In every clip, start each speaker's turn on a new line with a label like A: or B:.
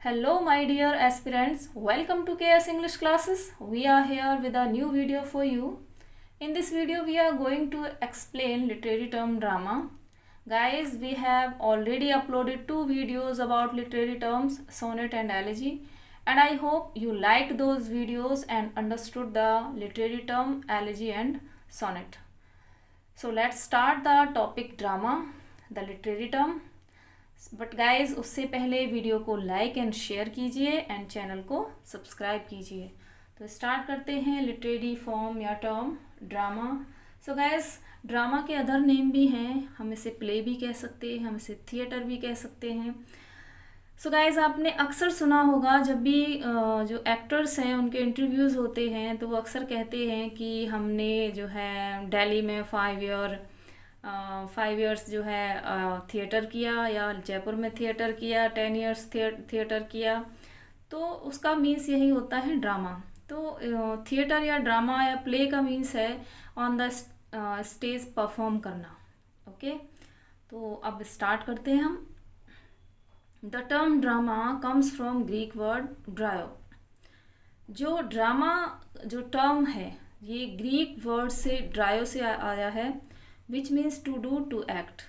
A: Hello, my dear aspirants. Welcome to KS English classes. We are here with a new video for you. In this video, we are going to explain literary term drama. Guys, we have already uploaded 2 videos about literary terms, sonnet and elegy. And I hope you liked those videos and understood the literary term, elegy and sonnet. So let's start the topic drama, the literary term. But guys उससे पहले video को like and share कीजिए and channel को subscribe कीजिए। तो start करते हैं literary form या term drama. So guys drama के अदर नेम भी हैं, हम इसे प्ले भी कह सकते हैं, हम इसे थिएटर भी कह सकते हैं। सो गाइज आपने अक्सर सुना होगा जब भी जो एक्टर्स हैं उनके इंटरव्यूज़ होते हैं तो वो अक्सर कहते हैं कि हमने जो है दिल्ली में 5 इयर्स जो है थिएटर किया या जयपुर में थिएटर किया, 10 इयर्स थिएटर किया। तो उसका मीन्स यही होता है ड्रामा। तो थिएटर या ड्रामा या प्ले का मीन्स है ऑन द स्टेज परफॉर्म करना। ओके, तो अब स्टार्ट करते हैं हम। The term drama comes from Greek word drao. जो ड्रामा जो टर्म है ये ग्रीक वर्ड से ड्रायो से आया है, which means to do to act,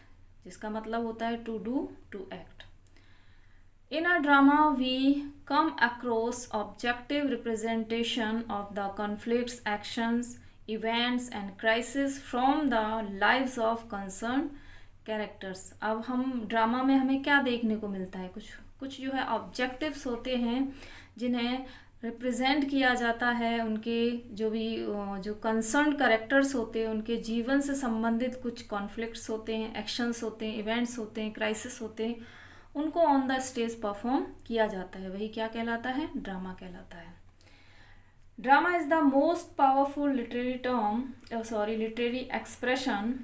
A: जिसका मतलब होता है to do to act. In a drama we come across objective representation of the conflicts, actions, events and crisis from the lives of concern characters. अब हम drama में हमें क्या देखने को मिलता है, कुछ जो है ऑब्जेक्टिव्स होते हैं जिन्हें रिप्रेजेंट किया जाता है, उनके जो कंसर्न कैरेक्टर्स होते हैं उनके जीवन से संबंधित कुछ कॉन्फ्लिक्ट्स होते हैं, एक्शंस होते हैं, इवेंट्स होते हैं, क्राइसिस होते हैं, उनको ऑन द स्टेज परफॉर्म किया जाता है। वही क्या कहलाता है, ड्रामा कहलाता है। Drama is the most powerful literary expression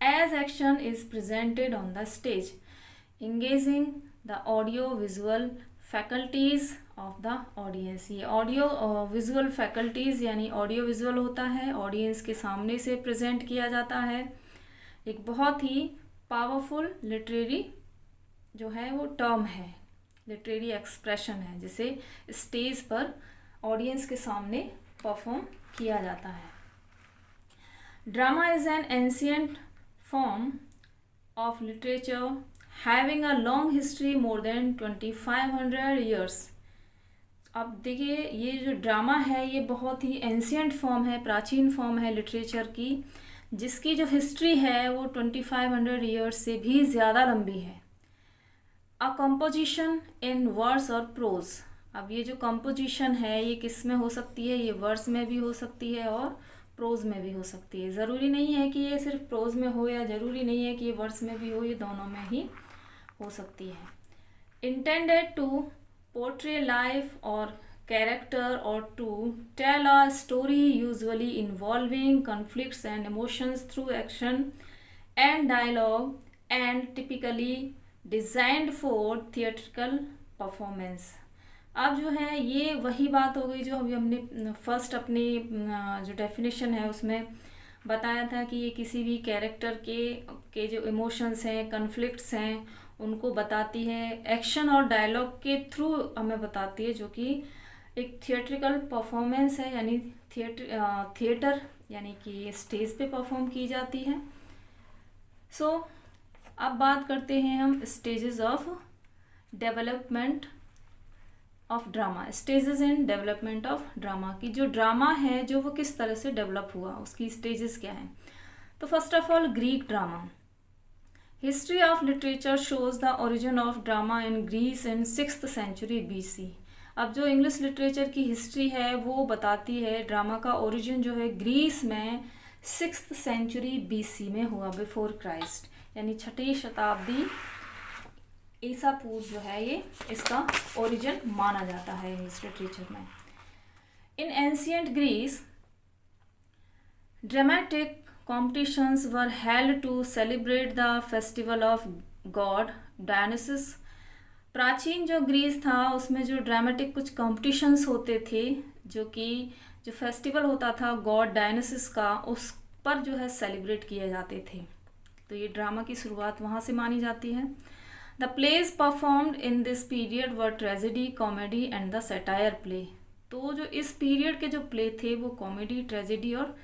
A: as action is presented on the stage, engaging the audio visual faculties of the audience. ये ऑडियो विजुअल फैकल्टीज़ यानी ऑडियो विजुअल होता है, ऑडियंस के सामने से प्रेजेंट किया जाता है। एक बहुत ही पावरफुल लिटरेरी जो है वो टर्म है, लिटरेरी एक्सप्रेशन है, जिसे स्टेज पर ऑडियंस के सामने परफॉर्म किया जाता है। Drama is an ancient form of literature having a long history more than 2500 years. अब देखिए ये जो ड्रामा है ये बहुत ही एंशिएंट फॉर्म है, प्राचीन फॉर्म है लिटरेचर की, जिसकी जो हिस्ट्री है वो 2500 ईयर्स से भी ज़्यादा लंबी है। अ कंपोजिशन इन वर्स और प्रोज। अब ये जो कंपोजिशन है ये किस में हो सकती है, ये वर्स में भी हो सकती है और प्रोज में भी हो सकती है। ज़रूरी नहीं है कि ये सिर्फ प्रोज में हो या ज़रूरी नहीं है कि ये वर्स में भी हो, ये दोनों में ही हो सकती है। इंटेंडेड टू पोर्ट्रे लाइफ और कैरेक्टर और to tell a story usually involving conflicts and emotions through action and dialogue and typically designed for theatrical performance. अब जो है ये वही बात हो गई जो अभी हमने फर्स्ट अपनी जो डेफिनेशन है उसमें बताया था कि ये किसी भी कैरेक्टर के जो इमोशंस हैं, कॉन्फ्लिक्ट्स हैं, उनको बताती है, एक्शन और डायलॉग के थ्रू हमें बताती है, जो कि एक थिएट्रिकल परफॉर्मेंस है, यानी थिएटर यानी कि स्टेज पे परफॉर्म की जाती है। सो अब बात करते हैं हम stages of development of drama, stages in development of drama की जो ड्रामा है जो वो किस तरह से डेवलप हुआ, उसकी स्टेजेस क्या हैं। तो first of all Greek drama. History of literature shows the origin of drama in Greece in 6th century BC। अब जो इंग्लिश लिटरेचर की हिस्ट्री है वो बताती है ड्रामा का ओरिजिन जो है ग्रीस में 6th सेंचुरी BC में हुआ, बिफोर क्राइस्ट, यानी 6ठी शताब्दी ईसा पूर्व जो है ये इसका ओरिजिन माना जाता है इंग्लिश लिटरेचर में। In ancient Greece dramatic competitions were held to celebrate the festival of god Dionysus। प्राचीन जो ग्रीस था उसमें जो ड्रामेटिक कुछ कॉम्पिटिशन्स होते थे जो कि जो फेस्टिवल होता था गॉड डायनासिस का, उस पर जो है सेलिब्रेट किए जाते थे। तो ये ड्रामा की शुरुआत वहाँ से मानी जाती है। The plays performed in this period were tragedy, comedy and the satire play. तो जो इस पीरियड के जो प्ले थे वो कॉमेडी, ट्रेजेडी और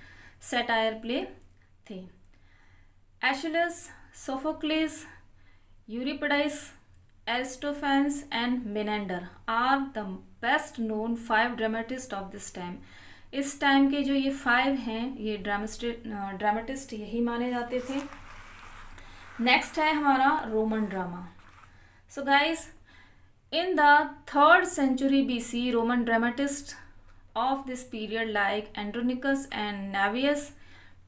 A: सैटायर प्ले थे। Aeschylus, Sophocles, Euripides, Aristophanes and Menander are the best known 5 dramatist of this time. इस टाइम के जो ये 5 हैं ये ड्रामेटिस्ट यही माने जाते थे। नेक्स्ट है हमारा Roman drama. So guys, in the 3rd century BC, Roman dramatists of this period like Andronicus and Navius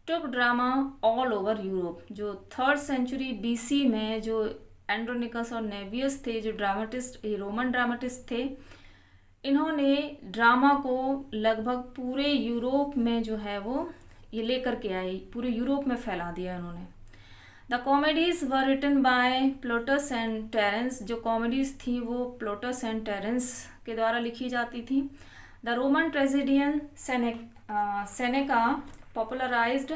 A: took drama all over Europe। जो 3rd century BC में जो एंड्रोनिकस और नेवियस थे, जो ड्रामेटिस्ट, ये रोमन ड्रामेटिस्ट थे, इन्होंने ड्रामा को लगभग पूरे यूरोप में जो है वो ये लेकर के आए, पूरे यूरोप में फैला दिया इन्होंने। The comedies were written by Plautus and Terence. जो कॉमेडीज थी वो प्लोटस एंड टेरेंस के द्वारा लिखी जाती थी। The Roman tragedian Seneca popularized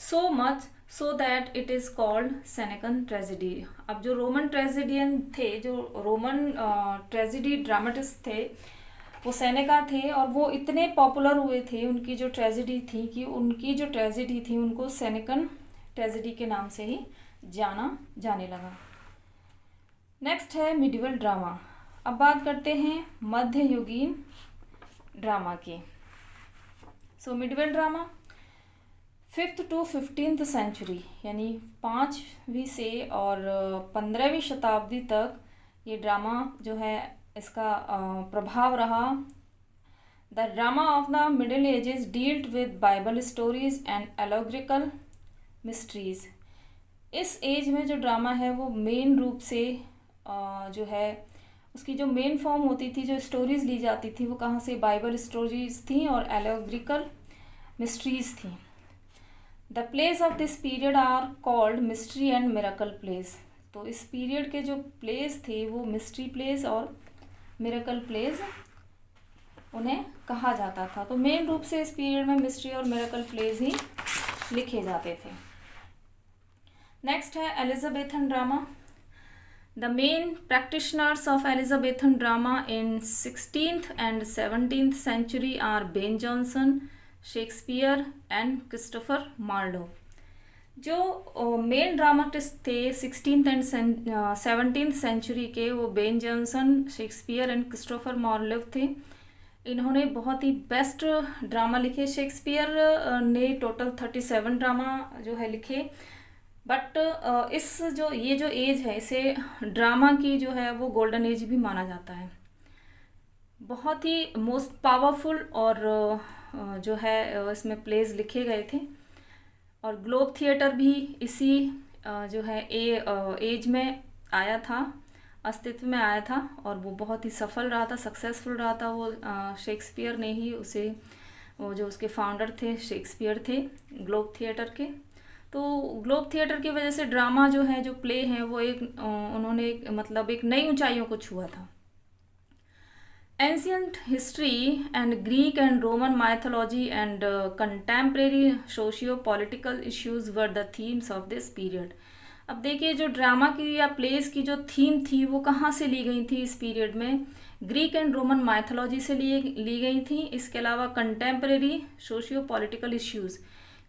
A: so much so that it is called Senecan tragedy. अब जो रोमन ट्रेजेडियन थे, जो रोमन ट्रेजेडी ड्रामेटिस्ट थे, वो सेनेका थे और वो इतने पॉपुलर हुए थे, उनकी जो ट्रेजेडी थी कि उनकी जो ट्रेजेडी थी उनको सेनेकन ट्रेजेडी के नाम से ही जाना जाने लगा। नेक्स्ट है मिडिवल ड्रामा। अब बात करते हैं मध्ययुगीन ड्रामा की। So medieval drama 5th to 15th century, यानी 5वीं से और 15वीं शताब्दी तक ये ड्रामा जो है इसका प्रभाव रहा। The drama of the middle ages dealt with Bible stories and allegorical mysteries. इस एज में जो ड्रामा है वो मेन रूप से जो है उसकी जो मेन फॉर्म होती थी, जो स्टोरीज ली जाती थी वो कहाँ से, बाइबल स्टोरीज थी और एलोग्रिकल मिस्ट्रीज थी। The plays of this period are called mystery and miracle plays. तो इस पीरियड के जो प्लेस थे वो मिस्ट्री प्लेस और मिरेकल प्लेस उन्हें कहा जाता था। तो मेन रूप से इस पीरियड में मिस्ट्री और मिरेकल प्लेस ही लिखे जाते थे। नेक्स्ट है Elizabethan drama. The main practitioners of Elizabethan drama in 16th and 17th century are Ben Jonson, Shakespeare and Christopher Marlowe. जो मेन ड्रामाटिस्ट थे 16th and 17th सेंचुरी के, वो Ben Jonson, Shakespeare and Christopher Marlowe थे। इन्होंने बहुत ही best drama लिखे। Shakespeare ने टोटल 37 ड्रामा जो है लिखे। बट इस जो ये जो एज है इसे ड्रामा की जो है वो गोल्डन एज भी माना जाता है। बहुत ही मोस्ट पावरफुल और जो है इसमें प्लेज लिखे गए थे और ग्लोब थिएटर भी इसी जो है एज में आया था, अस्तित्व में आया था और वो बहुत ही सफल रहा था, सक्सेसफुल रहा था। वो शेक्सपियर ने ही उसे, वो जो उसके फाउंडर थे शेक्सपियर थे ग्लोब थिएटर के। तो ग्लोब थिएटर की वजह से ड्रामा जो है, जो प्ले हैं, वो उन्होंने मतलब एक नई ऊंचाइयों को छुआ था। Ancient history and Greek and Roman mythology and contemporary socio-political issues were the themes of this period। अब देखिए जो ड्रामा की या प्लेस की जो थीम थी वो कहाँ से ली गई थी इस पीरियड में, ग्रीक एंड रोमन माइथोलॉजी से ली गई थी। इसके अलावा कंटेम्प्रेरी सोशियो पॉलिटिकल इश्यूज़,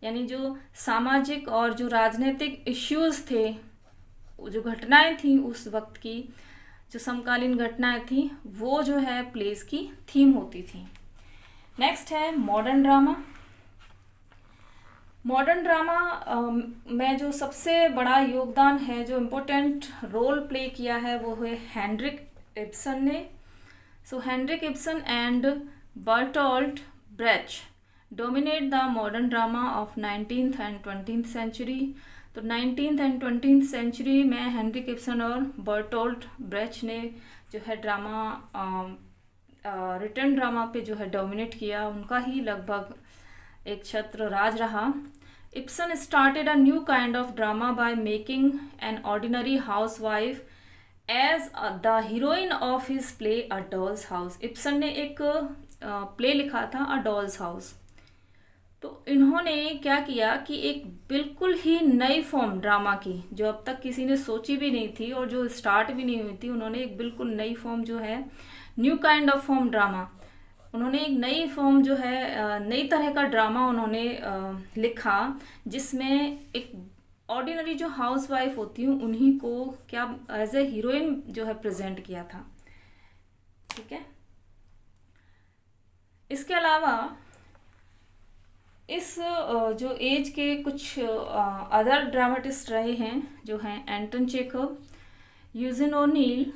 A: यानी जो सामाजिक और जो राजनीतिक इश्यूज़ थे, जो घटनाएं थी उस वक्त की, जो समकालीन घटनाएं थी, वो जो है प्लेस की थीम होती थी। नेक्स्ट है मॉडर्न ड्रामा। मॉडर्न ड्रामा में जो सबसे बड़ा योगदान है, जो इम्पोर्टेंट रोल प्ले किया है, वो है हेनरिक इब्सन ने। So Henrik Ibsen and Bertolt Brecht dominate the modern drama of 19th and 20th century. तो 19th and 20th सेंचुरी में हेनरिक इब्सन और बर्टोल्ट ब्रेcht ने जो है ड्रामा, रिटर्न ड्रामा पे जो है डोमिनेट किया, उनका ही लगभग एक छत्र राज रहा। Ibsen started a new kind of drama by making an ordinary housewife as the heroine of his play a doll's house. Ibsen ने एक प्ले लिखा था अ डॉल्स हाउस। तो इन्होंने क्या किया कि एक बिल्कुल ही नई फॉर्म ड्रामा की, जो अब तक किसी ने सोची भी नहीं थी और जो स्टार्ट भी नहीं हुई थी, उन्होंने एक बिल्कुल नई फॉर्म जो है, new kind of form drama, उन्होंने एक नई फॉर्म जो है, नई तरह का ड्रामा उन्होंने लिखा, जिसमें एक ऑर्डिनरी जो हाउस वाइफ होती हूँ उन्हीं को क्या एज ए हीरोइन जो है प्रेजेंट किया था। ठीक है, इसके अलावा इस जो एज के कुछ अदर ड्रामेटिस्ट रहे हैं जो हैं Anton Chekhov, Eugene O'Neill,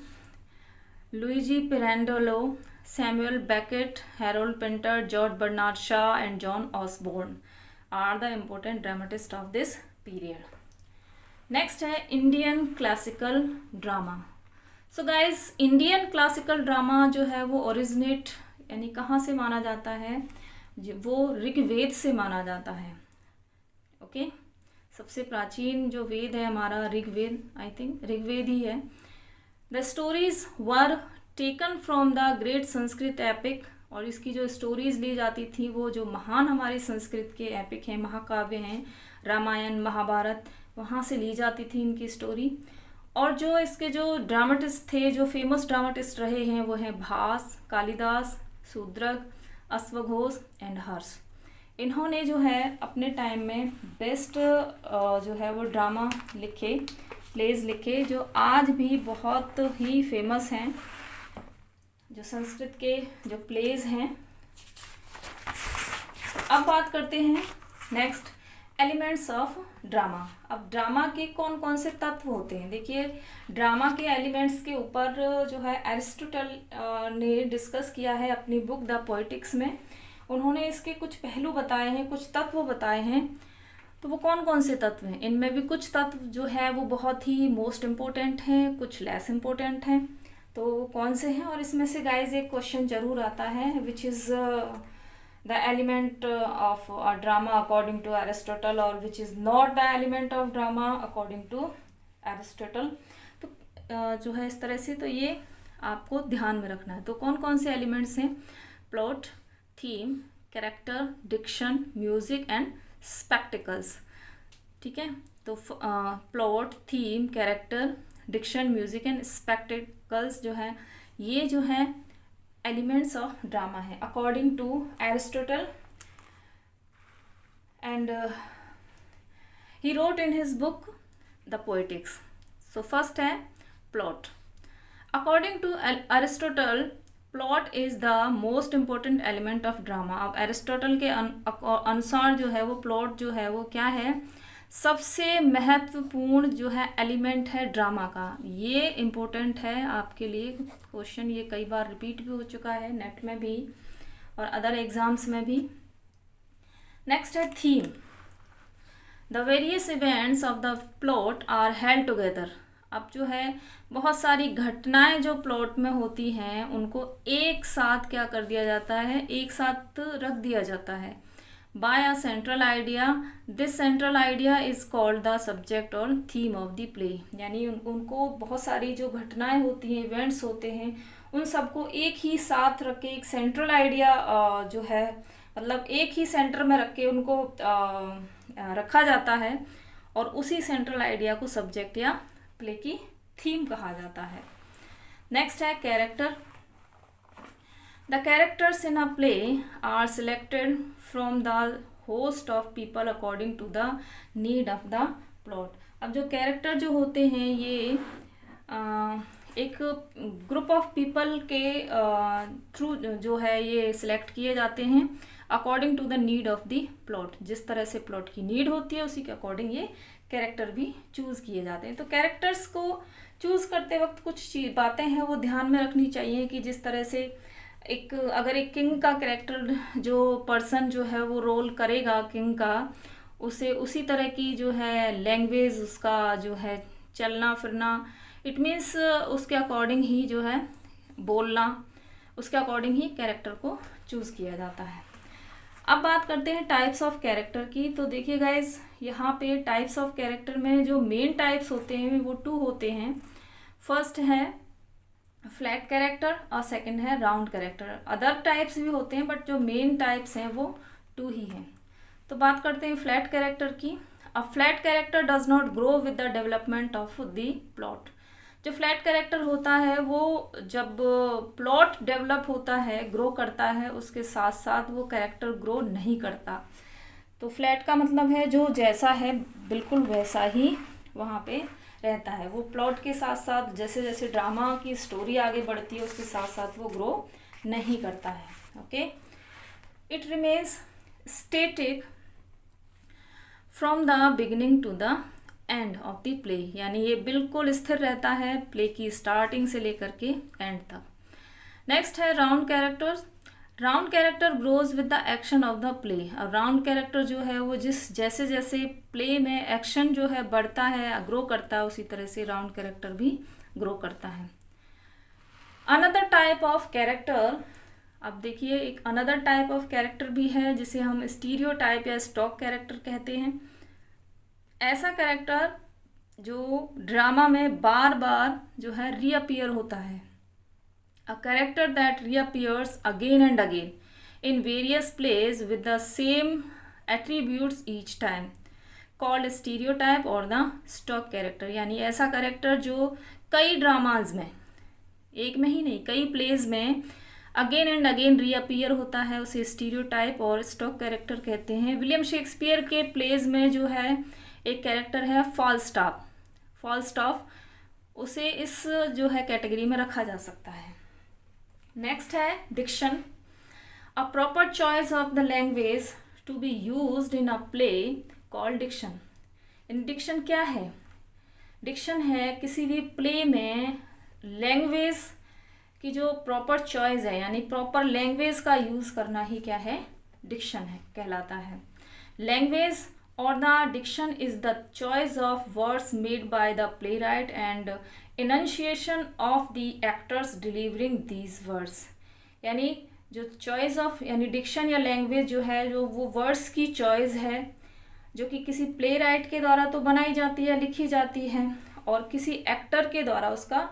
A: Luigi Pirandello, Samuel Beckett, Harold Pinter, George Bernard Shaw and John Osborne are the important dramatist of this period. Next है Indian classical drama. So guys, Indian classical drama जो है वो originate यानी कहाँ से माना जाता है, वो ऋग्वेद से माना जाता है। ओके, सबसे प्राचीन जो वेद है हमारा ऋग्वेद, आई थिंक ऋग्वेद ही है। The stories were taken from the great Sanskrit epic, और इसकी जो स्टोरीज ली जाती थी वो जो महान हमारे संस्कृत के एपिक हैं, महाकाव्य हैं, रामायण महाभारत, वहाँ से ली जाती थी इनकी स्टोरी। और जो इसके जो ड्रामेटिस्ट थे, जो फेमस ड्रामेटिस्ट रहे हैं, वो हैं भास, कालिदास, शूद्रक, अश्वघोष एंड हर्ष। इन्होंने जो है अपने टाइम में बेस्ट जो है वो ड्रामा लिखे, प्लेज लिखे, जो आज भी बहुत ही फेमस हैं, जो संस्कृत के जो प्लेज हैं। अब बात करते हैं नेक्स्ट एलिमेंट्स ऑफ ड्रामा। अब ड्रामा के कौन कौन से तत्व होते हैं, देखिए ड्रामा के एलिमेंट्स के ऊपर जो है एरिस्टोटल ने डिस्कस किया है अपनी बुक द पोएटिक्स में। उन्होंने इसके कुछ पहलू बताए हैं, कुछ तत्व बताए हैं। तो वो कौन कौन से तत्व हैं, इनमें भी कुछ तत्व जो है वो बहुत ही मोस्ट इम्पोर्टेंट हैं, कुछ लेस इम्पोर्टेंट हैं। तो कौन से हैं, और इसमें से गाइज एक क्वेश्चन जरूर आता है, which is the element of a drama according to Aristotle, or which is not the element of drama according to Aristotle। तो जो है इस तरह से, तो ये आपको ध्यान में रखना है। तो कौन कौन से एलिमेंट्स हैं, plot, theme, character, diction, music and spectacles. ठीक है, तो plot, theme, character, diction, music and spectacles जो है, ये जो है एलिमेंट्स ऑफ ड्रामा है according to Aristotle, and he wrote in his book the Poetics. So first है plot. According to Aristotle, plot is the most important element of drama. अब Aristotle के अनुसार जो है वो प्लॉट जो है वो क्या है, सबसे महत्वपूर्ण जो है एलिमेंट है ड्रामा का। ये इम्पोर्टेंट है आपके लिए क्वेश्चन, ये कई बार रिपीट भी हो चुका है नेट में भी और अदर एग्जाम्स में भी। नेक्स्ट है theme. The various events of the plot are held together. अब जो है बहुत सारी घटनाएं जो प्लॉट में होती हैं उनको एक साथ क्या कर दिया जाता है, एक साथ रख दिया जाता है by a central idea। this central idea is called the subject or theme of the play। यानी उनको बहुत सारी जो घटनाएं होती हैं, इवेंट्स होते हैं, उन सबको एक ही साथ रख के एक सेंट्रल आइडिया जो है, मतलब एक ही सेंटर में रख के उनको रखा जाता है, और उसी सेंट्रल आइडिया को सब्जेक्ट या प्ले की थीम कहा जाता है। नेक्स्ट है character. The characters in a play are selected from the host of people according to the need of the plot। अब जो कैरेक्टर जो होते हैं ये एक ग्रुप ऑफ पीपल के थ्रू जो है ये सिलेक्ट किए जाते हैं according to the need of the plot. जिस तरह से प्लॉट की नीड होती है उसी के अकॉर्डिंग ये कैरेक्टर भी चूज़ किए जाते हैं। तो कैरेक्टर्स को चूज़ करते वक्त कुछ बातें हैं वो ध्यान में रखनी चाहिए कि जिस तरह से अगर एक किंग का कैरेक्टर जो पर्सन जो है वो रोल करेगा किंग का, उसे उसी तरह की जो है लैंग्वेज, उसका जो है चलना फिरना, इट मीन्स उसके अकॉर्डिंग ही जो है बोलना, उसके अकॉर्डिंग ही कैरेक्टर को चूज़ किया जाता है। अब बात करते हैं टाइप्स ऑफ कैरेक्टर की। तो देखिए गाइज, यहाँ पे टाइप्स ऑफ कैरेक्टर में जो मेन टाइप्स होते हैं वो 2 होते हैं। फर्स्ट है फ्लैट कैरेक्टर और सेकंड है राउंड कैरेक्टर। अदर टाइप्स भी होते हैं बट जो मेन टाइप्स हैं वो 2 ही हैं। तो बात करते हैं फ्लैट कैरेक्टर की। A flat character does not grow with the development of the plot. जो फ्लैट कैरेक्टर होता है वो जब प्लॉट डेवलप होता है, ग्रो करता है, उसके साथ साथ वो कैरेक्टर ग्रो नहीं करता। तो फ्लैट का मतलब है जो जैसा है बिल्कुल वैसा ही वहाँ पे रहता है। वो प्लॉट के साथ साथ जैसे जैसे ड्रामा की स्टोरी आगे बढ़ती है उसके साथ साथ वो ग्रो नहीं करता है। Okay, it remains static from the beginning to the end of the play, यानी ये बिल्कुल स्थिर रहता है प्ले की स्टार्टिंग से लेकर के एंड तक। नेक्स्ट है round characters. Round character grows with the action of the play. अब राउंड कैरेक्टर जो है वो जैसे जैसे प्ले में एक्शन जो है बढ़ता है, ग्रो करता है, उसी तरह से राउंड कैरेक्टर भी ग्रो करता है। अनदर टाइप ऑफ कैरेक्टर, अब देखिए एक अनदर टाइप ऑफ कैरेक्टर भी है जिसे हम स्टीरियोटाइप या स्टॉक कैरेक्टर कहते हैं। ऐसा कैरेक्टर जो ड्रामा में बार बार जो है रीअपियर होता है। A character that reappears again and again in various plays with the same attributes each time, called stereotype or the stock character। यानी ऐसा कैरेक्टर जो कई ड्रामाज में, एक में ही नहीं कई प्लेज में अगेन एंड अगेन रीअपियर होता है, उसे स्टीरियोटाइप और स्टॉक कैरेक्टर कहते हैं। विलियम शेक्सपियर के प्लेज में जो है एक कैरेक्टर है फॉलस्टाफ। फॉलस्टाफ उसे इस जो है कैटेगरी में रखा जा सकता है। नेक्स्ट है diction. A proper choice of the language to be used in a play called diction. In diction क्या है? डिक्शन है किसी भी प्ले में लैंग्वेज की जो प्रॉपर चॉइस है, यानी प्रॉपर लैंग्वेज का यूज़ करना ही क्या है? डिक्शन है कहलाता है। Language or the diction is the choice of words made by the playwright and enunciation of the actors delivering these words। यानी जो choice of यानी diction या language जो है जो वो words की choice है जो कि किसी playwright के द्वारा तो बनाई जाती है, लिखी जाती है, और किसी actor के द्वारा उसका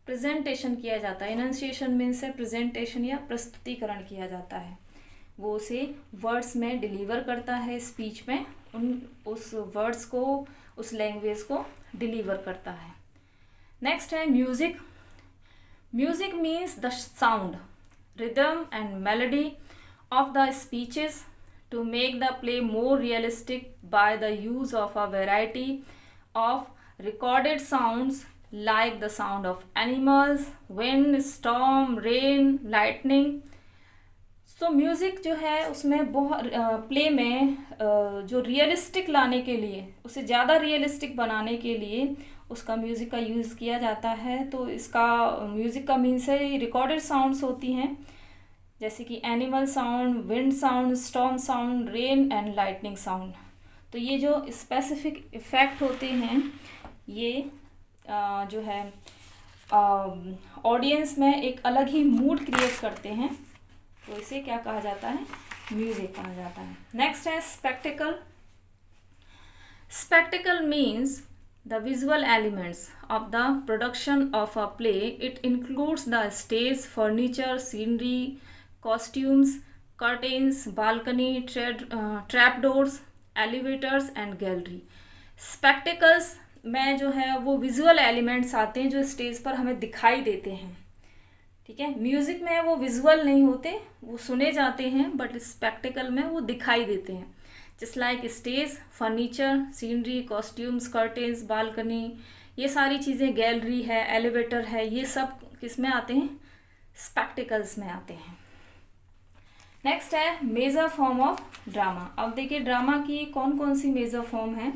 A: presentation किया जाता है। enunciation means है presentation या प्रस्तुतिकरण किया जाता है। वो उसे वर्ड्स में डिलीवर करता है, स्पीच में उस वर्ड्स को, उस लैंग्वेज को डिलीवर करता है। नेक्स्ट है music. Music means the sound, rhythm and melody of the speeches to make the play more realistic by the use of a variety of recorded sounds like the sound of animals, wind, storm, rain, lightning. So music जो है उसमें बहुत play में जो realistic लाने के लिए, उसे ज़्यादा रियलिस्टिक बनाने के लिए उसका म्यूज़िक का यूज़ किया जाता है। तो इसका म्यूज़िक का मीन्स है रिकॉर्डेड साउंड्स होती हैं जैसे कि animal sound, wind sound, storm sound, rain and lightning sound. तो ये जो स्पेसिफिक इफ़ेक्ट होते हैं ये जो है ऑडियंस में एक अलग ही मूड क्रिएट करते हैं, तो इसे क्या कहा जाता है? म्यूजिक कहा जाता है। नेक्स्ट है spectacled. Spectacled means the visual elements of the production of a play. It includes the stage, furniture, scenery, costumes, curtains, balcony, trap doors, elevators and gallery. Spectacles में जो है वो विजुअल एलिमेंट्स आते हैं जो स्टेज पर हमें दिखाई देते हैं। ठीक है, म्यूजिक में वो विजुअल नहीं होते, वो सुने जाते हैं, बट स्पेक्टिकल में वो दिखाई देते हैं। Just like stage, furniture, scenery, costumes, curtains, balcony, ये सारी चीज़ें, गैलरी है, एलिवेटर है, ये सब किस में आते हैं? स्पेक्टिकल्स में आते हैं। नेक्स्ट है मेजर फॉर्म ऑफ ड्रामा। अब देखिए ड्रामा की कौन कौन सी मेजर फॉर्म है।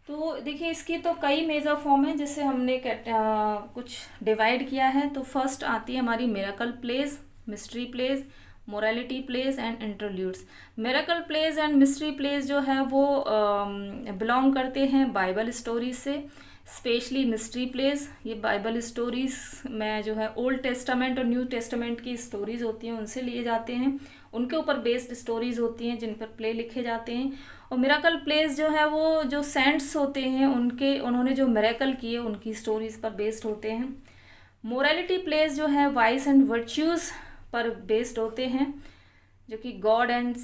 A: तो देखिए इसकी तो कई मेजर फॉर्म है जिसे हमने कुछ डिवाइड किया है। तो फर्स्ट आती है हमारी miracle plays, mystery plays, morality plays and interludes. Miracle plays and mystery plays जो है वो बिलोंग करते हैं बाइबल स्टोरीज से। स्पेशली मिस्ट्री प्लेज ये बाइबल स्टोरीज में जो है ओल्ड टेस्टामेंट और न्यू टेस्टामेंट की स्टोरीज होती हैं उनसे लिए जाते हैं, उनके ऊपर बेस्ड स्टोरीज होती हैं जिन पर प्ले लिखे जाते हैं। और मिरेकल प्लेज जो है वो जो सेंट्स होते हैं उन्होंने जो मिरेकल किए उनकी स्टोरीज पर बेस्ड होते हैं। मोरालिटी प्लेज जो है वाइस एंड वर्च्यूज़ पर बेस्ड होते हैं। जो कि गॉड एंड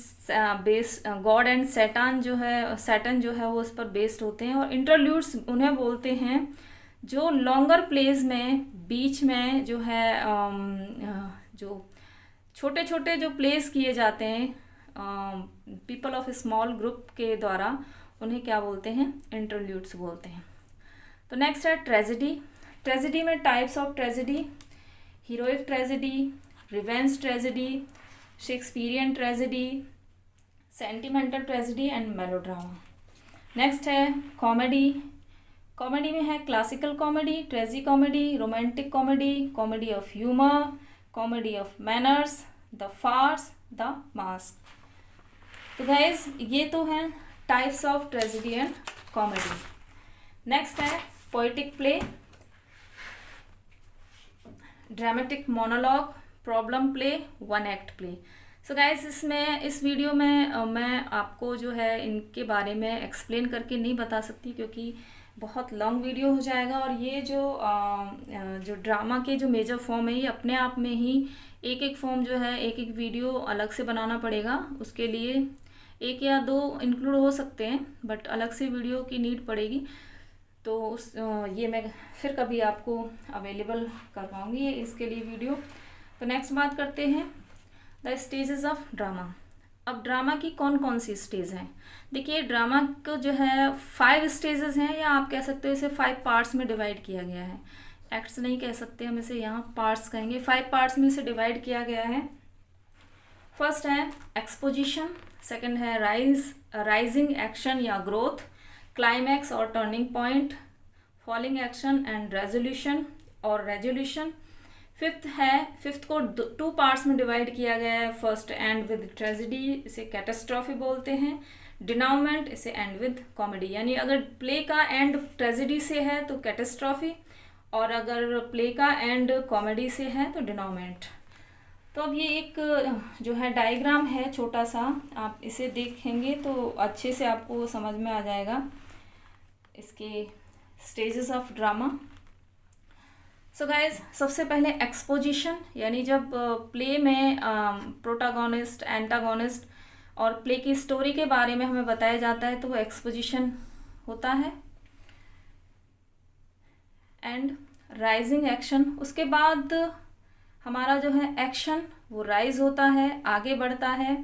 A: सैटन जो है वो उस पर बेस्ड होते हैं। और इंटरल्यूड्स उन्हें बोलते हैं जो लॉन्गर प्लेज में, बीच में जो है जो छोटे छोटे जो प्लेस किए जाते हैं पीपल ऑफ स्मॉल ग्रुप के द्वारा, उन्हें क्या बोलते हैं? इंटरल्यूड्स बोलते हैं। तो नेक्स्ट है ट्रेजेडी। ट्रेजेडी में types of tragedy: heroic tragedy, revenge tragedy, Shakespearean tragedy, sentimental tragedy and melodrama. Next है कॉमेडी। कॉमेडी में है classical comedy, tragicomedy, romantic comedy, comedy of humour, comedy of manners, the farce, the mask. तो guys ये तो हैं types of tragedy and comedy. Next है poetic play, dramatic monologue, problem play, one act play. So guys इस video में मैं आपको जो है इनके बारे में एक्सप्लेन करके नहीं बता सकती, क्योंकि बहुत लॉन्ग वीडियो हो जाएगा। और ये जो ड्रामा के जो मेजर फॉर्म है, ये अपने आप में ही एक एक फॉर्म जो है एक एक वीडियो अलग से बनाना पड़ेगा। उसके लिए 1 या 2 इंक्लूड हो सकते हैं, बट अलग से वीडियो की नीड पड़ेगी। तो ये मैं फिर कभी आपको अवेलेबल करवाऊँगी इसके लिए वीडियो। तो नेक्स्ट बात करते हैं द स्टेजेस ऑफ ड्रामा। अब ड्रामा की कौन कौन सी स्टेज हैं? देखिए, ड्रामा को जो है 5 स्टेजेस हैं, या आप कह सकते हो इसे 5 पार्ट्स में डिवाइड किया गया है। एक्ट्स नहीं कह सकते हम इसे, यहाँ पार्ट्स कहेंगे। 5 पार्ट्स में इसे डिवाइड किया गया है। फर्स्ट है एक्सपोजिशन, सेकंड है राइजिंग एक्शन या ग्रोथ, क्लाइमैक्स और turning point, falling action and resolution और रेजोल्यूशन। फिफ्थ को 2 पार्ट्स में डिवाइड किया गया है। फर्स्ट एंड विद ट्रेजेडी, इसे कैटास्ट्रॉफी बोलते हैं। डिनाउमेंट, इसे एंड विद कॉमेडी। यानी अगर प्ले का एंड ट्रेजेडी से है तो कैटास्ट्रॉफी, और अगर प्ले का एंड कॉमेडी से है तो डिनाउमेंट। तो अब ये एक जो है डायग्राम है छोटा सा, आप इसे देखेंगे तो अच्छे से आपको समझ में आ जाएगा इसके stages of drama. So guys, सबसे पहले एक्सपोजिशन, यानी जब प्ले में प्रोटागोनिस्ट, एंटागोनिस्ट और प्ले की स्टोरी के बारे में हमें बताया जाता है तो वो एक्सपोजिशन होता है। एंड राइजिंग एक्शन, उसके बाद हमारा जो है एक्शन वो राइज होता है, आगे बढ़ता है,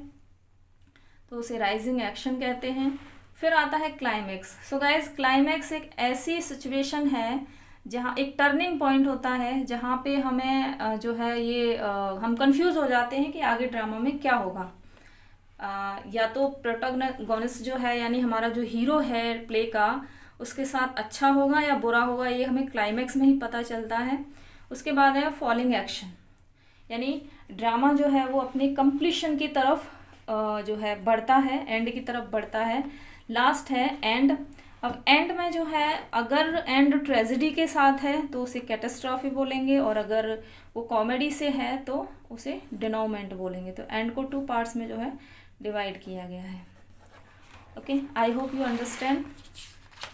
A: तो उसे राइजिंग एक्शन कहते हैं। फिर आता है क्लाइमैक्स। सो गाइज, क्लाइमैक्स एक ऐसी सिचुएशन है जहाँ एक टर्निंग पॉइंट होता है, जहाँ पे हमें जो है ये हम कंफ्यूज हो जाते हैं कि आगे ड्रामा में क्या होगा। या तो प्रोटैगनिस्ट जो है, यानी हमारा जो हीरो है प्ले का, उसके साथ अच्छा होगा या बुरा होगा, ये हमें क्लाइमैक्स में ही पता चलता है। उसके बाद है फॉलिंग एक्शन, यानी ड्रामा जो है वो अपनी कंप्लीशन की तरफ जो है बढ़ता है, एंड की तरफ बढ़ता है। लास्ट है एंड। अब एंड में जो है, अगर एंड ट्रेजेडी के साथ है तो उसे कैटास्ट्रॉफी बोलेंगे, और अगर वो कॉमेडी से है तो उसे डिनाउमेंट बोलेंगे। तो एंड को 2 पार्ट्स में जो है डिवाइड किया गया है। Okay, I hope you understand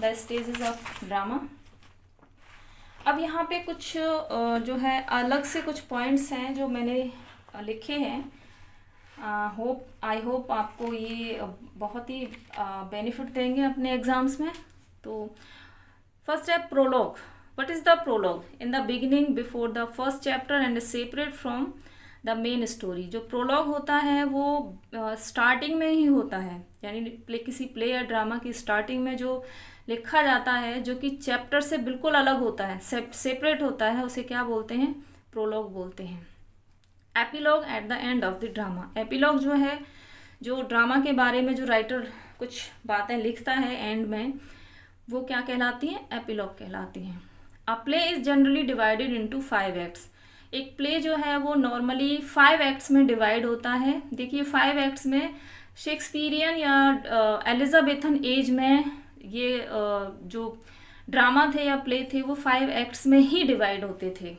A: the stages of drama. अब यहाँ पे कुछ जो है अलग से कुछ पॉइंट्स हैं जो मैंने लिखे हैं। आई होप आपको ये बहुत ही बेनिफिट देंगे अपने एग्जाम्स में। तो फर्स्ट है prologue. What is the prologue? In the beginning before the first chapter and separate from the main story. जो प्रोलॉग होता है वो स्टार्टिंग में ही होता है, यानी किसी प्ले या ड्रामा की स्टार्टिंग में जो लिखा जाता है, जो कि चैप्टर से बिल्कुल अलग होता है, सेपरेट होता है, उसे क्या बोलते हैं? प्रोलॉग बोलते हैं। Epilogue at the end of the drama. Epilogue जो है, जो ड्रामा के बारे में जो राइटर कुछ बातें लिखता है एंड में, वो क्या कहलाती हैं? एपिलॉग कहलाती हैं। अ play is generally divided into 5 acts. एक प्ले जो है वो नॉर्मली 5 एक्ट्स में डिवाइड होता है। देखिए, 5 एक्ट्स में शेक्सपियरियन या एलिजाबेथन एज में ये जो ड्रामा थे या प्ले थे वो 5 एक्ट्स में ही डिवाइड होते थे।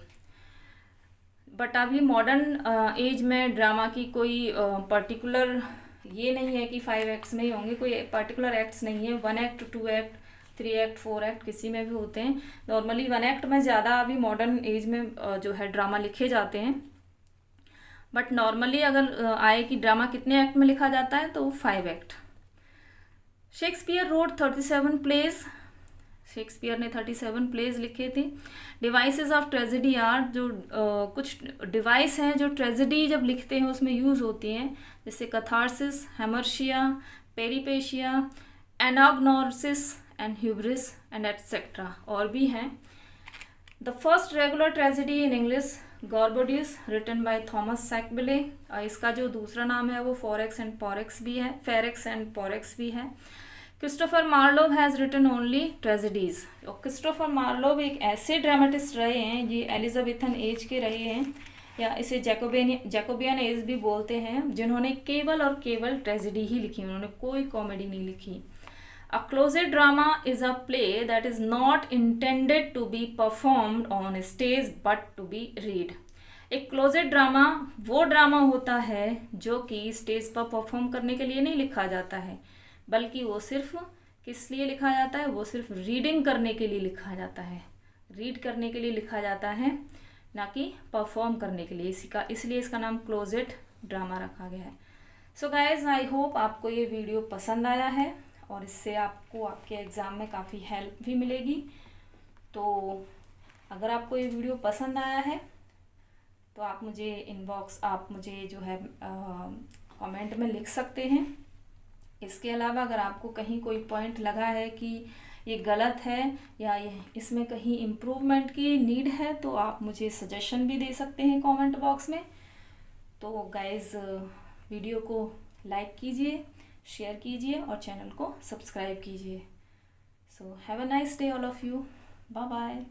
A: बट अभी मॉडर्न एज में ड्रामा की कोई पर्टिकुलर ये नहीं है कि 5 एक्ट्स में ही होंगे, कोई पर्टिकुलर एक्ट्स नहीं है। 1 एक्ट, 2 एक्ट, 3 एक्ट, 4 एक्ट किसी में भी होते हैं। नॉर्मली 1 एक्ट में ज़्यादा अभी मॉडर्न एज में जो है ड्रामा लिखे जाते हैं। बट नॉर्मली अगर आए कि ड्रामा कितने एक्ट में लिखा जाता है तो 5 act. Shakespeare wrote 37 plays, Shakespeare ने 37 प्लेज लिखे थे। डिवाइसेस ऑफ ट्रेजेडी आर, जो कुछ डिवाइस हैं जो ट्रेजेडी जब लिखते हैं उसमें यूज़ होती हैं, जैसे catharsis, hamartia, peripeteia, anagnorisis and hubris and etcetera, और भी हैं। The first regular tragedy in English Gorboduc, written by Thomas Sackville. इसका जो दूसरा नाम है वो फेरेक्स एंड पोरेक्स भी है। Christopher Marlowe has written only tragedies. और क्रिस्टोफर मार्लोव एक ऐसे ड्रामेटिस्ट रहे हैं, ये एलिजाबेथन एज के रहे हैं, या इसे जैकोबियन एज भी बोलते हैं, जिन्होंने केवल और केवल ट्रेजेडी ही लिखी, उन्होंने कोई कॉमेडी नहीं लिखी। A closet drama is a play that is not intended to be performed on stage but to be read. एक क्लोजेट ड्रामा वो ड्रामा होता है जो कि स्टेज पर परफॉर्म करने के लिए नहीं लिखा जाता है, बल्कि वो सिर्फ किस लिए लिखा जाता है, वो सिर्फ रीडिंग करने के लिए लिखा जाता है, रीड करने के लिए लिखा जाता है, ना कि परफॉर्म करने के लिए। इसलिए इसका नाम क्लोजेट ड्रामा रखा गया है। सो गाइज, आई होप आपको ये वीडियो पसंद आया है और इससे आपको आपके एग्ज़ाम में काफ़ी हेल्प भी मिलेगी। तो अगर आपको ये वीडियो पसंद आया है तो आप मुझे जो है कमेंट में लिख सकते हैं। इसके अलावा अगर आपको कहीं कोई पॉइंट लगा है कि ये गलत है या इसमें कहीं इम्प्रूवमेंट की नीड है तो आप मुझे सजेशन भी दे सकते हैं कमेंट बॉक्स में। तो गाइज, वीडियो को लाइक कीजिए, शेयर कीजिए और चैनल को सब्सक्राइब कीजिए। So have a nice day all of you. Bye bye.